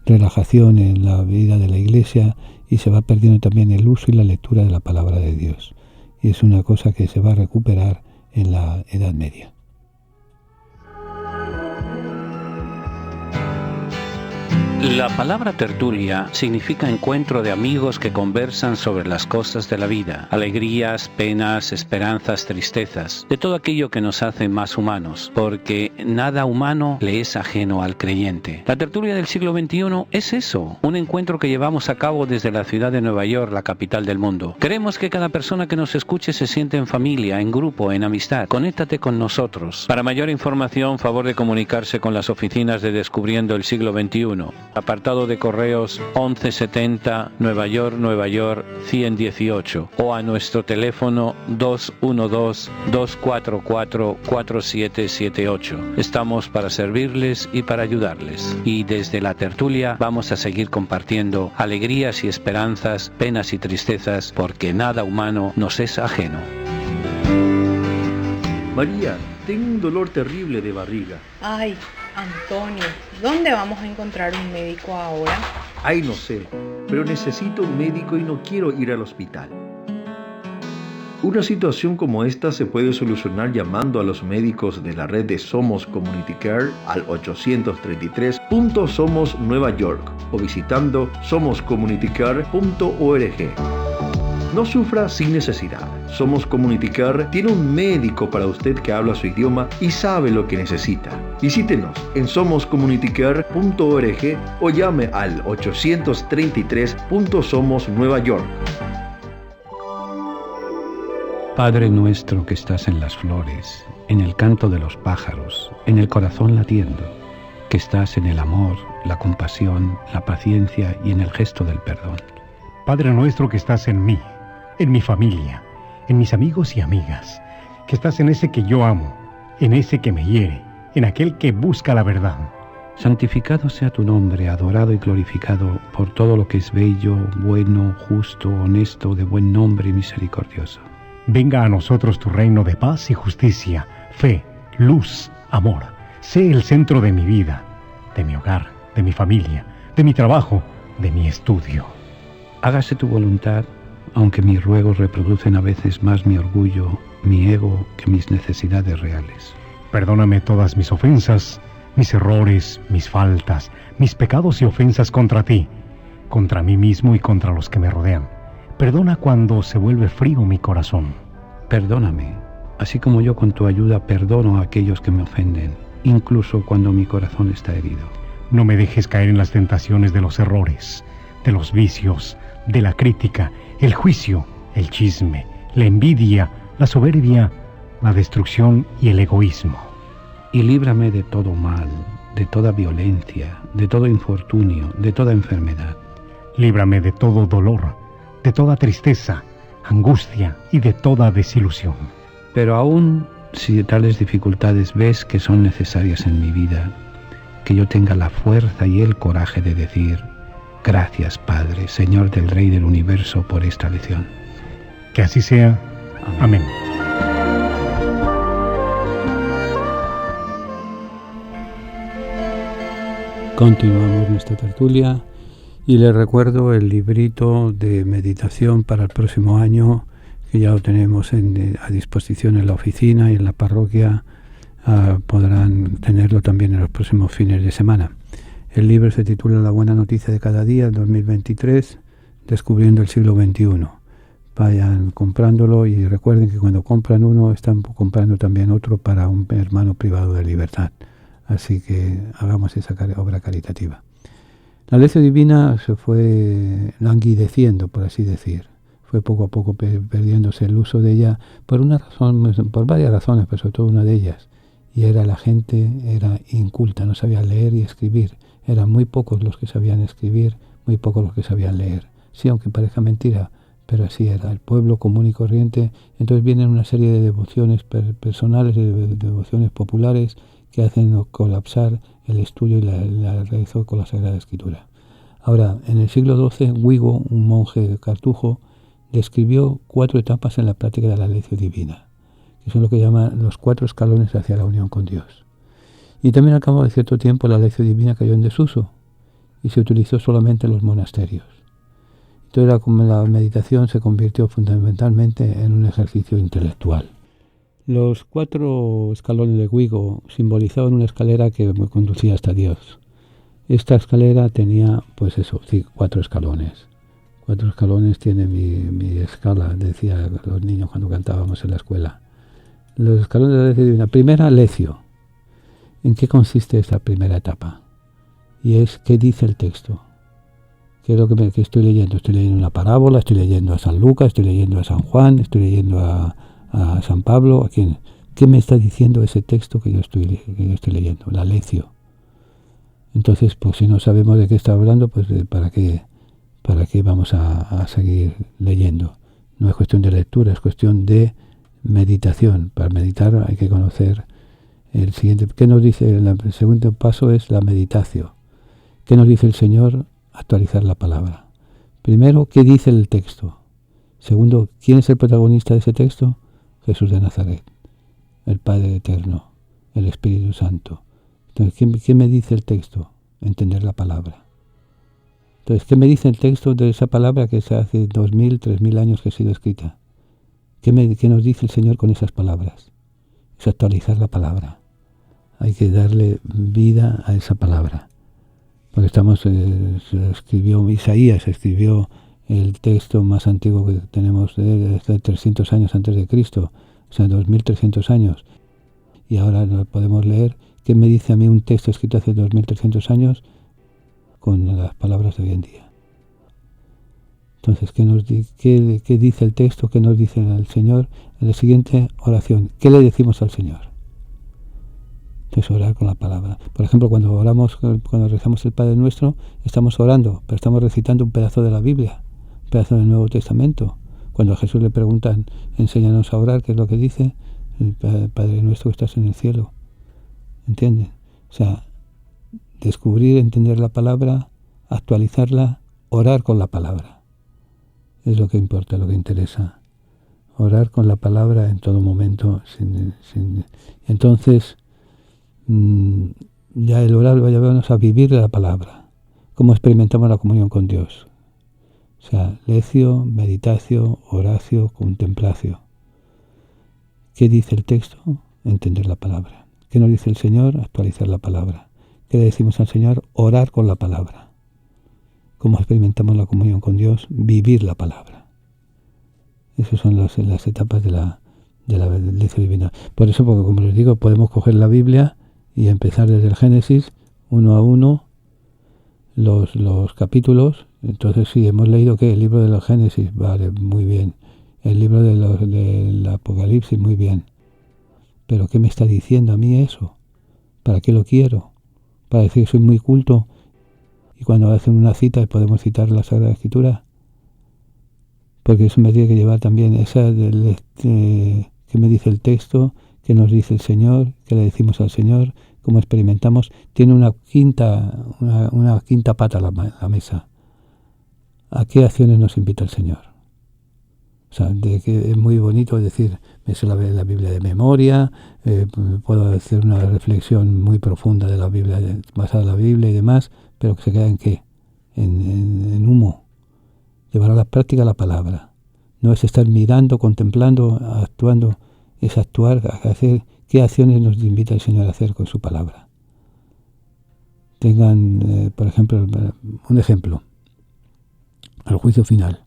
relajación en la vida de la Iglesia, y se va perdiendo también el uso y la lectura de la palabra de Dios. Y es una cosa que se va a recuperar en la Edad Media. La palabra tertulia significa encuentro de amigos que conversan sobre las cosas de la vida, alegrías, penas, esperanzas, tristezas, de todo aquello que nos hace más humanos, porque nada humano le es ajeno al creyente. La tertulia del siglo XXI es eso, un encuentro que llevamos a cabo desde la ciudad de Nueva York, la capital del mundo. Queremos que cada persona que nos escuche se sienta en familia, en grupo, en amistad. Conéctate con nosotros. Para mayor información, favor de comunicarse con las oficinas de Descubriendo el Siglo XXI. Apartado de correos 1170 Nueva York 118, o a nuestro teléfono 212-244-4778. Estamos para servirles y para ayudarles. Y desde la tertulia vamos a seguir compartiendo alegrías y esperanzas, penas y tristezas, porque nada humano nos es ajeno. María, tengo un dolor terrible de barriga. Ay, Antonio, ¿dónde vamos a encontrar un médico ahora? Ay, no sé, pero necesito un médico y no quiero ir al hospital. Una situación como esta se puede solucionar llamando a los médicos de la red de Somos Community Care al 833.somos Nueva York o visitando somoscommunitycare.org. No sufra sin necesidad. Somos Community Care tiene un médico para usted que habla su idioma y sabe lo que necesita. Visítenos en somoscommunitycare.org o llame al 833.somos Nueva York. Padre nuestro que estás en las flores, en el canto de los pájaros, en el corazón latiendo, que estás en el amor, la compasión, la paciencia y en el gesto del perdón. Padre nuestro que estás en mí, en mi familia, en mis amigos y amigas, que estás en ese que yo amo, en ese que me hiere, en aquel que busca la verdad. Santificado sea tu nombre, adorado y glorificado por todo lo que es bello, bueno, justo, honesto, de buen nombre y misericordioso. Venga a nosotros tu reino de paz y justicia, fe, luz, amor. Sé el centro de mi vida, de mi hogar, de mi familia, de mi trabajo, de mi estudio. Hágase tu voluntad, aunque mis ruegos reproducen a veces más mi orgullo, mi ego, que mis necesidades reales. Perdóname todas mis ofensas, mis errores, mis faltas, mis pecados y ofensas contra ti, contra mí mismo y contra los que me rodean. Perdona cuando se vuelve frío mi corazón. Perdóname, así como yo con tu ayuda perdono a aquellos que me ofenden, incluso cuando mi corazón está herido. No me dejes caer en las tentaciones de los errores, de los vicios, de la crítica, el juicio, el chisme, la envidia, la soberbia, la destrucción y el egoísmo. Y líbrame de todo mal, de toda violencia, de todo infortunio, de toda enfermedad. Líbrame de todo dolor, de toda tristeza, angustia y de toda desilusión. Pero aún si tales dificultades ves que son necesarias en mi vida, que yo tenga la fuerza y el coraje de decir: gracias, Padre, Señor del Rey del Universo, por esta lección. Que así sea. Amén. Continuamos nuestra tertulia y les recuerdo el librito de meditación para el próximo año, que ya lo tenemos a disposición en la oficina y en la parroquia. Podrán tenerlo también en los próximos fines de semana. El libro se titula La buena noticia de cada día, 2023, descubriendo el siglo XXI. Vayan comprándolo y recuerden que cuando compran uno están comprando también otro para un hermano privado de libertad. Así que hagamos esa obra caritativa. La lección divina se fue languideciendo, por así decir. Fue poco a poco perdiéndose el uso de ella por varias razones, pero sobre todo una de ellas. Y la gente era inculta, no sabía leer y escribir. Eran muy pocos los que sabían escribir, muy pocos los que sabían leer. Sí, aunque parezca mentira, pero así era. El pueblo común y corriente. Entonces vienen una serie de devociones personales, de devociones populares, que hacen colapsar el estudio y la realizó con la Sagrada Escritura. Ahora, en el siglo XII, Guigo, un monje cartujo, describió 4 etapas en la práctica de la lección divina, que son lo que llaman los 4 escalones hacia la unión con Dios. Y también al cabo de cierto tiempo la lección divina cayó en desuso y se utilizó solamente en los monasterios. Entonces la meditación se convirtió fundamentalmente en un ejercicio intelectual. Los 4 escalones de Guigo simbolizaban una escalera que me conducía hasta Dios. Esta escalera tenía, 4 escalones. 4 escalones tiene mi escala, decía a los niños cuando cantábamos en la escuela. Los escalones de la lección divina. Primera, lección. ¿En qué consiste esta primera etapa? Y es, ¿qué dice el texto? ¿Qué es lo que estoy leyendo? Estoy leyendo una parábola, estoy leyendo a San Lucas, estoy leyendo a San Juan, estoy leyendo a San Pablo. ¿A quién? ¿Qué me está diciendo ese texto que yo estoy leyendo? La lección. Entonces, pues si no sabemos de qué está hablando, pues ¿para qué vamos a seguir leyendo? No es cuestión de lectura, es cuestión de meditación. Para meditar hay que conocer el siguiente. ¿Qué nos dice? El segundo paso es la meditación. ¿Qué nos dice el Señor? Actualizar la palabra. Primero, ¿qué dice el texto? Segundo, ¿quién es el protagonista de ese texto? Jesús de Nazaret, el Padre Eterno, el Espíritu Santo. Entonces, ¿qué me dice el texto? Entender la palabra. Entonces, ¿qué me dice el texto de esa palabra que se hace 2000, 3000 años que ha sido escrita? ¿Qué nos dice el Señor con esas palabras? Es actualizar la palabra. Hay que darle vida a esa palabra. Porque Isaías escribió el texto más antiguo que tenemos desde 300 años antes de Cristo, o sea, 2300 años. Y ahora lo podemos leer. ¿Qué me dice a mí un texto escrito hace 2300 años con las palabras de hoy en día? Entonces, ¿qué dice el texto? ¿Qué nos dice el Señor? En la siguiente oración, ¿qué le decimos al Señor? Entonces, orar con la palabra. Por ejemplo, cuando rezamos el Padre Nuestro, estamos orando, pero estamos recitando un pedazo de la Biblia, un pedazo del Nuevo Testamento. Cuando a Jesús le preguntan, enséñanos a orar, ¿qué es lo que dice? El Padre Nuestro que estás en el cielo. ¿Entienden? O sea, descubrir, entender la palabra, actualizarla, orar con la palabra. Es lo que importa, lo que interesa. Orar con la palabra en todo momento. Entonces, ya el orar va a llevarnos a vivir la palabra. Cómo experimentamos la comunión con Dios. O sea, lección, meditación, oración, contemplación. ¿Qué dice el texto? Entender la palabra. ¿Qué nos dice el Señor? Actualizar la palabra. ¿Qué le decimos al Señor? Orar con la palabra. ¿Cómo experimentamos la comunión con Dios? Vivir la palabra. Esas son las etapas de la lección divina. Por eso, porque como les digo, podemos coger la Biblia y empezar desde el Génesis, uno a uno, los capítulos. Entonces, sí, hemos leído ¿qué? El libro de los Génesis, vale, muy bien. El libro del Apocalipsis, muy bien. Pero ¿qué me está diciendo a mí eso? ¿Para qué lo quiero? Para decir que soy muy culto y cuando hacen una cita podemos citar la Sagrada Escritura. Porque eso me tiene que llevar también qué me dice el texto, qué nos dice el Señor, qué le decimos al Señor, cómo experimentamos. Tiene una quinta pata la mesa. ¿A qué acciones nos invita el Señor? O sea, de que es muy bonito decir, me sé la Biblia de memoria, puedo hacer una reflexión muy profunda de la Biblia, basada en la Biblia y demás, pero que se queda en ¿qué? En humo. Llevar a la práctica la palabra. No es estar mirando, contemplando, actuando, es actuar, hacer qué acciones nos invita el Señor a hacer con su palabra. Tengan, por ejemplo, un ejemplo, al juicio final.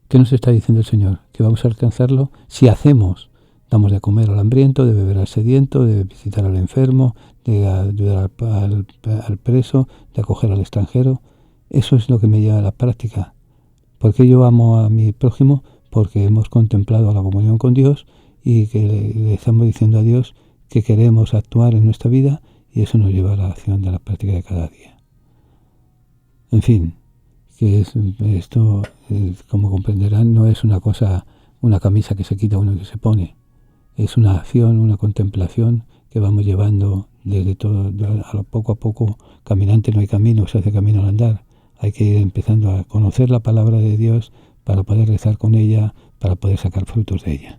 ¿Qué nos está diciendo el Señor? Que vamos a alcanzarlo si hacemos, damos de comer al hambriento, de beber al sediento, de visitar al enfermo, de ayudar al preso, de acoger al extranjero. Eso es lo que me lleva a la práctica. ¿Por qué yo amo a mi prójimo? Porque hemos contemplado la comunión con Dios y que le estamos diciendo a Dios que queremos actuar en nuestra vida y eso nos lleva a la acción de la práctica de cada día. En fin, que esto, como comprenderán, no es una cosa, una camisa que se quita uno y que se pone. Es una acción, una contemplación que vamos llevando desde todo, poco a poco. Caminante no hay camino, se hace camino al andar. Hay que ir empezando a conocer la palabra de Dios para poder rezar con ella, para poder sacar frutos de ella.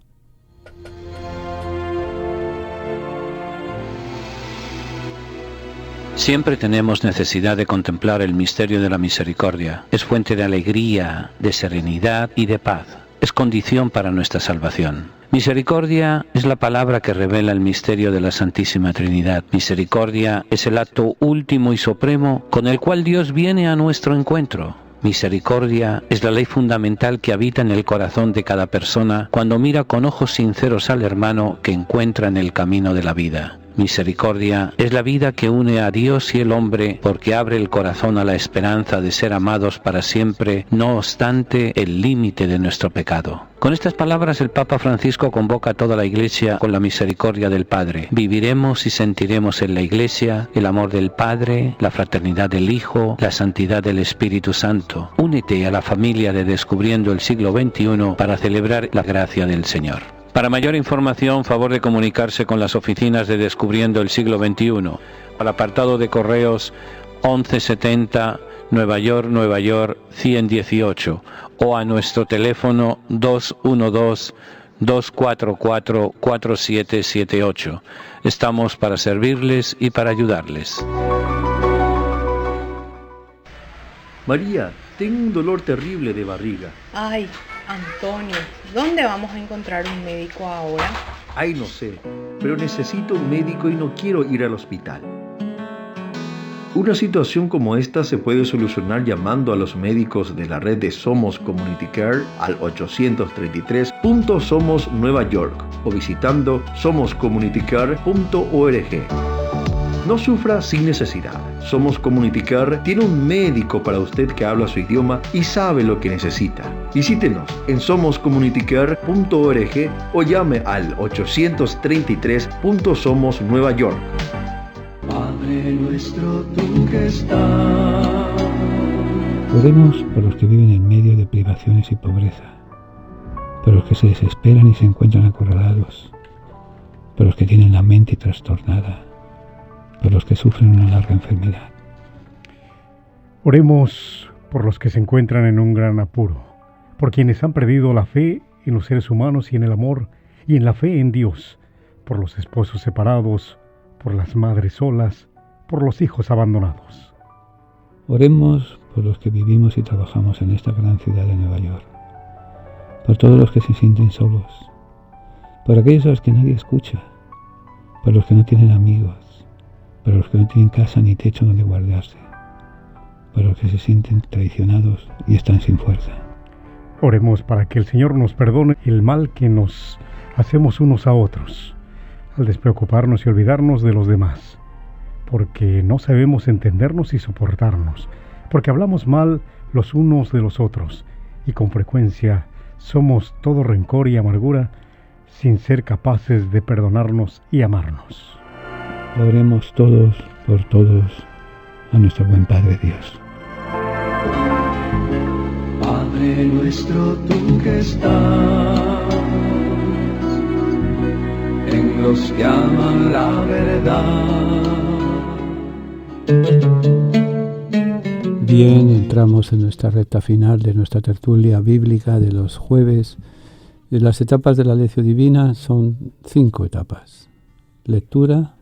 Siempre tenemos necesidad de contemplar el misterio de la misericordia. Es fuente de alegría, de serenidad y de paz. Es condición para nuestra salvación. Misericordia es la palabra que revela el misterio de la Santísima Trinidad. Misericordia es el acto último y supremo con el cual Dios viene a nuestro encuentro. Misericordia es la ley fundamental que habita en el corazón de cada persona cuando mira con ojos sinceros al hermano que encuentra en el camino de la vida. Misericordia es la vida que une a Dios y el hombre porque abre el corazón a la esperanza de ser amados para siempre, no obstante el límite de nuestro pecado. Con estas palabras el Papa Francisco convoca a toda la Iglesia con la misericordia del Padre. Viviremos y sentiremos en la Iglesia el amor del Padre, la fraternidad del Hijo, la santidad del Espíritu Santo. Únete a la familia de Descubriendo el Siglo XXI para celebrar la gracia del Señor. Para mayor información, favor de comunicarse con las oficinas de Descubriendo el Siglo XXI, al apartado de correos 1170 Nueva York 118 o a nuestro teléfono 212-244-4778. Estamos para servirles y para ayudarles. María, tengo un dolor terrible de barriga. Ay, Antonio, ¿dónde vamos a encontrar un médico ahora? Ay, no sé, pero necesito un médico y no quiero ir al hospital. Una situación como esta se puede solucionar llamando a los médicos de la red de Somos Community Care al 833.somos Nueva York o visitando somoscommunitycare.org. No sufra sin necesidad. Somos Community Care tiene un médico para usted que habla su idioma y sabe lo que necesita. Visítenos en somoscommunitycare.org o llame al 833.somos Nueva York. Padre nuestro, tú que estás. Oremos por los que viven en medio de privaciones y pobreza, por los que se desesperan y se encuentran acorralados, por los que tienen la mente trastornada, por los que sufren una larga enfermedad. Oremos por los que se encuentran en un gran apuro, por quienes han perdido la fe en los seres humanos y en el amor y en la fe en Dios, por los esposos separados, por las madres solas, por los hijos abandonados. Oremos por los que vivimos y trabajamos en esta gran ciudad de Nueva York, por todos los que se sienten solos, por aquellos a los que nadie escucha, por los que no tienen amigos, por los que no tienen casa ni techo donde guardarse, por los que se sienten traicionados y están sin fuerza. Oremos para que el Señor nos perdone el mal que nos hacemos unos a otros, al despreocuparnos y olvidarnos de los demás, porque no sabemos entendernos y soportarnos, porque hablamos mal los unos de los otros, y con frecuencia somos todo rencor y amargura, sin ser capaces de perdonarnos y amarnos. Oremos todos por todos a nuestro buen Padre Dios. Padre nuestro, tú que estás en los que aman la verdad. Bien, entramos en nuestra recta final de nuestra tertulia bíblica de los jueves. Las etapas de la lección divina son 5 etapas: lectura,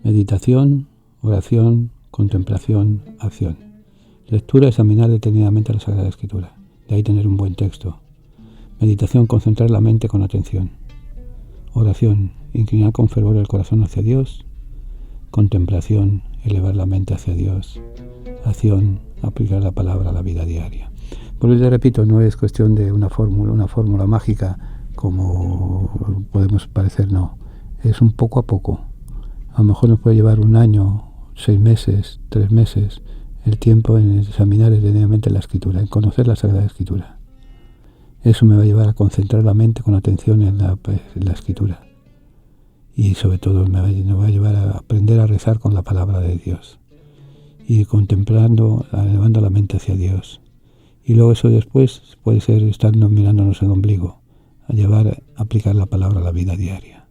meditación, oración, contemplación, acción. Lectura, examinar detenidamente la Sagrada Escritura, de ahí tener un buen texto. Meditación, concentrar la mente con atención. Oración, inclinar con fervor el corazón hacia Dios. Contemplación, elevar la mente hacia Dios. Acción, aplicar la palabra a la vida diaria. Porque te repito, no es cuestión de una fórmula mágica como podemos parecer, no. Es un poco a poco. A lo mejor nos puede llevar 1 año, 6 meses, 3 meses, el tiempo en examinar detenidamente la Escritura, en conocer la Sagrada Escritura. Eso me va a llevar a concentrar la mente con atención en la Escritura. Y sobre todo me va a llevar a aprender a rezar con la palabra de Dios. Y contemplando, elevando la mente hacia Dios. Y luego eso después puede ser estarnos mirándonos el ombligo, a llevar a aplicar la palabra a la vida diaria.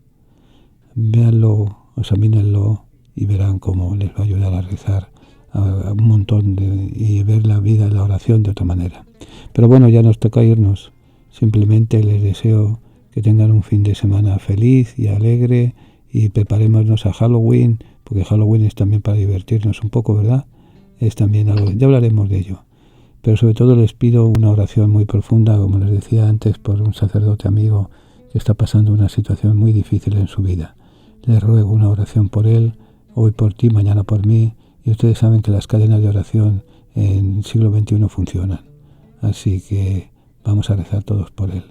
Véanlo, examínenlo y verán cómo les va a ayudar a rezar a un montón y ver la vida, la oración de otra manera. Pero bueno, ya nos toca irnos. Simplemente les deseo que tengan un fin de semana feliz y alegre y preparémonos a Halloween, porque Halloween es también para divertirnos un poco, ¿verdad? Es también algo, ya hablaremos de ello. Pero sobre todo les pido una oración muy profunda, como les decía antes, por un sacerdote amigo que está pasando una situación muy difícil en su vida. Les ruego una oración por él, hoy por ti, mañana por mí, y ustedes saben que las cadenas de oración en el siglo XXI funcionan. Así que vamos a rezar todos por él.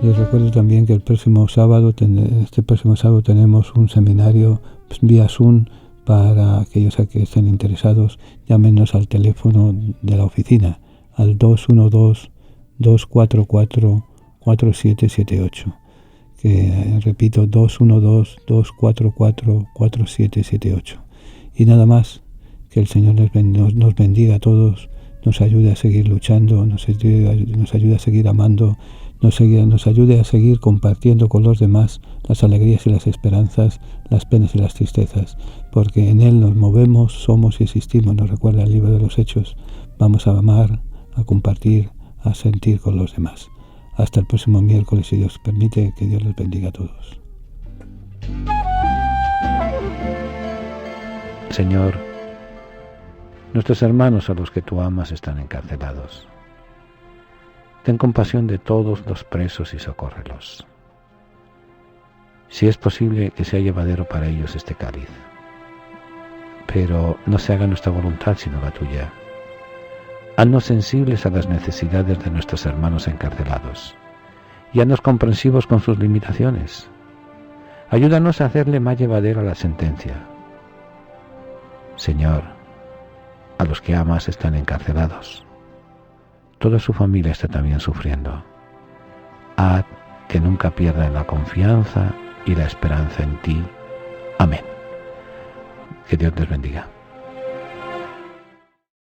Les recuerdo también que este próximo sábado tenemos un seminario vía Zoom para aquellos que estén interesados. Llámenos al teléfono de la oficina, al 212-244-4778. Que repito, 212-244-4778. Y nada más, que el Señor nos bendiga a todos, nos ayude a seguir luchando, nos ayude a seguir amando, nos ayude a seguir compartiendo con los demás las alegrías y las esperanzas, las penas y las tristezas, porque en Él nos movemos, somos y existimos, nos recuerda el libro de los Hechos. Vamos a amar, a compartir, a sentir con los demás. Hasta el próximo miércoles, si Dios permite, que Dios les bendiga a todos. Señor, Nuestros hermanos a los que tú amas están encarcelados. Ten compasión de todos los presos y socórrelos. Si es posible, que sea llevadero para ellos este cáliz. Pero no se haga nuestra voluntad sino la tuya. Haznos sensibles a las necesidades de nuestros hermanos encarcelados y haznos comprensivos con sus limitaciones. Ayúdanos a hacerle más llevadera la sentencia. Señor, a los que amas están encarcelados. Toda su familia está también sufriendo. Haz que nunca pierdan la confianza y la esperanza en ti. Amén. Que Dios les bendiga.